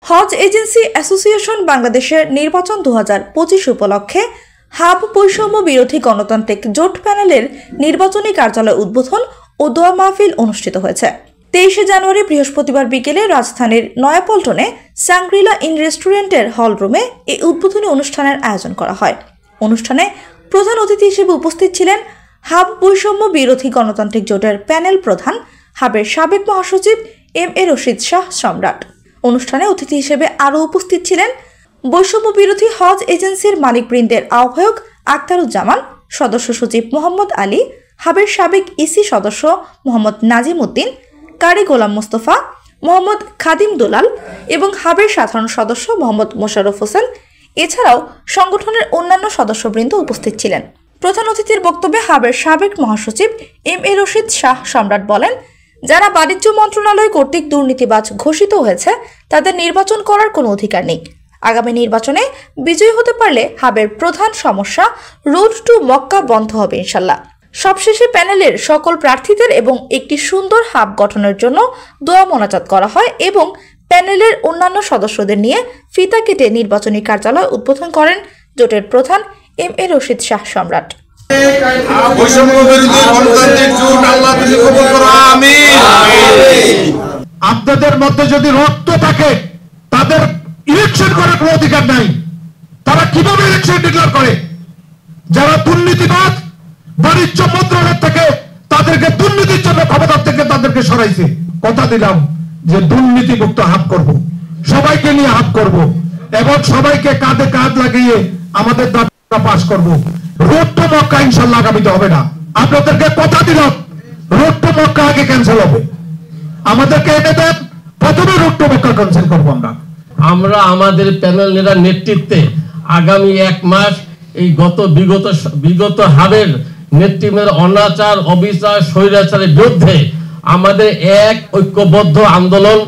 হজ agency association বাংলাদেশের নির্বাচন 2025 উপলক্ষে হাব বৈষম্য বিরোধী গণতান্ত্রিক জোট প্যানেলের নির্বাচনী কার্যালয় উদ্বোধন ও দোয়া মাহফিল অনুষ্ঠিত হয়েছে। 23 জানুয়ারি বৃহস্পতিবার বিকেলে রাজধানীর নয়াপল্টনে সাংগ্রিলা ইন রেস্টুরেন্টের হল রুমে এই উদ্বোধনী অনুষ্ঠানের আয়োজন করা হয়। অনুষ্ঠানে প্রধান অতিথি হিসেবে উপস্থিত ছিলেন হাব বৈষম্য বিরোধী গণতান্ত্রিক জোটের প্যানেল প্রধান হাবের সাবেক মহাসচিব এম.এ. রশিদ শাহ সম্রাট। অনুষ্ঠানে অতিথি হিসেবে আরও উপস্থিত ছিলেন বৈষম্য বিরোধী হজ এজেন্সির মালিকবৃন্দের আহ্বায়ক আক্তারুজ্জামান, সদস্য সচিব মোহাম্মদ আলী, হাবের সাবেক ইসি সদস্য মোহাম্মদ নাজিম উদ্দিন, কারি গোলাম মোস্তফা, মোহাম্মদ খাদিম দুলাল এবং হাবের সাধারণ সদস্য মোহাম্মদ মোশাররফ হোসেন। এছাড়াও সংগঠনের অন্যান্য সদস্যবৃন্দ উপস্থিত ছিলেন। প্রধান অতিথির বক্তব্যে হাবের সাবেক মহাসচিব এম.এ. রশিদ শাহ সম্রাট বলেন, যারা বাণিজ্য মন্ত্রণালয় কর্তৃক দুর্নীতিবাজ ঘোষিত হয়েছে তাদের নির্বাচন করার কোনো অধিকার নেই। আগামী নির্বাচনে বিজয়ী হতে পারলে হাবের প্রধান সমস্যা রোড টু মক্কা বন্ধ হবে ইনশাল্লাহ। সবশেষে প্যানেলের সকল প্রার্থীদের এবং একটি সুন্দর হাব গঠনের জন্য দোয়া মোনাজাত করা হয় এবং প্যানেলের অন্যান্য সদস্যদের নিয়ে ফিতা কেটে নির্বাচনী কার্যালয় উদ্বোধন করেন জোটের প্রধান এম.এ. রশিদ শাহ সম্রাট। আপনাদের মধ্যে যদি রক্ত থাকে, তাদের ইলেকশন করার কোনো অধিকার নাই। তারা কিভাবে ইলেকশন ডিক্লেয়ার করে? যারা দুর্নীতিবাদ বাণিজ্য মন্ত্রণালয় থেকে তাদেরকে দুর্নীতির জন্য ক্ষমতা থেকে তাদেরকে সরাইছে। কথা দিলাম যে দুর্নীতিমুক্ত হাব করব, সবাইকে নিয়ে হাব করব এবং সবাইকে কাঁধে কাঁধ লাগিয়ে আমাদের দাবিটা পাস করব। রোড টু মক্কা ইনশাল্লাহ আগামীতে হবে না। আপনাদেরকে কথা দিলাম, রোড টু মক্কা আগে ক্যান্সেল হবে। আমাদেরকে এনে দেন, প্রথমে রোড টু মক্কা ক্যান্সেল করবো। আমরা আমাদের প্যানেলের নেতৃত্বে আগামী 1 মাস এই বিগত হাবের নেতৃত্বের অনাচার, অবিচার, স্বৈরাচারের বিরুদ্ধে আমাদের এক ঐক্যবদ্ধ আন্দোলন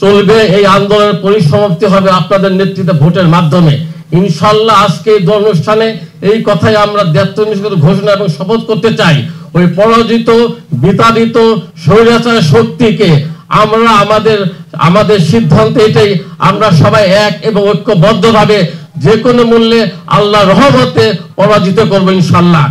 চলবে। এই আন্দোলনের পরিসমাপ্তি হবে আপনাদের নেতৃত্বে ভোটের মাধ্যমে ইনশাল্লাহ। আজকে এই অনুষ্ঠানে এই কথাই আমরা দায়িত্বনিষ্ঠ ঘোষণা এবং শপথ করতে চাই। ওই পরাজিত বিতাড়িত স্বৈরাচারের শক্তিকে আমরা আমাদের সিদ্ধান্ত এটাই, আমরা সবাই এক এবং ঐক্যবদ্ধভাবে যে কোনো মূল্যে আল্লাহর রহমতে পরাজিত করবো ইনশাল্লাহ।